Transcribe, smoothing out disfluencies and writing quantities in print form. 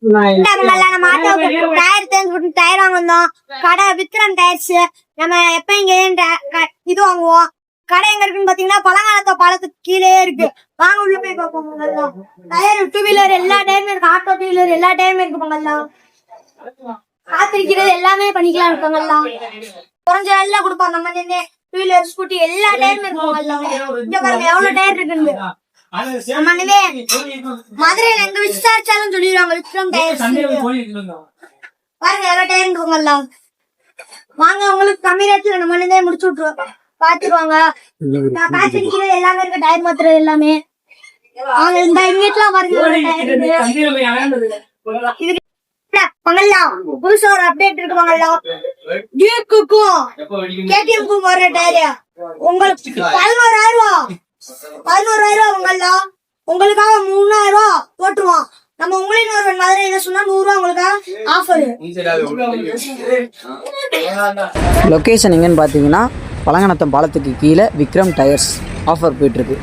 நம்ம ஆட்டோவுக்கு டயர் தேர்ந்து டயர் வாங்கிருந்தோம். கடை விக்ரம் டயர்ஸ். நம்ம எப்ப இங்க இது வாங்குவோம். கடை எங்க இருக்குன்னு பாத்தீங்கன்னா பழங்காலத்த பாலத்துக்கு கீழே இருக்கு. வாங்க உள்ள போய் பார்ப்போம். டயர் டூ வீலர் எல்லா டயருமே இருக்கு. ஆட்டோ டூ வீலர் எல்லா டயருமே இருக்கு. பொங்கல்லாம் காத்திருக்கிறது எல்லாமே பண்ணிக்கலாம் இருக்காங்கல்லாம். குறைஞ்ச வேலையில கொடுப்பாங்க. நம்ம டூ வீலர் ஸ்கூட்டி எல்லா டயருமே இருக்கும். இங்க பாருங்க எவ்வளவு டயர் இருக்குன்னு. மதுரையில எங்க விசாரிச்சாலும் சொல்லிடுவாங்க விக்ரம் டயர்ஸ். பாருங்க எவ்வளவு டயர் இருக்குங்கல்லாம். வாங்க உங்களுக்கு கம்மி ரேட்ல நம்ம மண்ணிலே முடிச்சு விட்டுருவோம். பாத்துருவாங்க. நான் பாத்துருக்கிறது எல்லாமே இருக்கு. டயர் மாத்துறது எல்லாமே அவங்க இந்த வீட்டுலாம் பாருங்க. புதுசா ஒரு அப்டேட் இருக்கு வாங்கலாம். டியூக்குக்கும் கேடிஎம்க்கும் வர டயர் உங்களுக்கு 11,000 ரூபாய். 11,000 ரூபாய் வாங்கலாம். உங்களுக்காக 3,000 ரூபாய் போட்டுருவோம். நம்ம உங்களின் ஒரு மதுரை என்ன சொன்னா 100 ரூபாய் உங்களுக்காக ஆஃபர். லொகேஷன் எங்கன்னு பாத்தீங்கன்னா பழங்கநத்தம் பாலத்துக்கு கீழே விக்ரம் டயர்ஸ் ஆஃபர் போயிட்டு இருக்கு.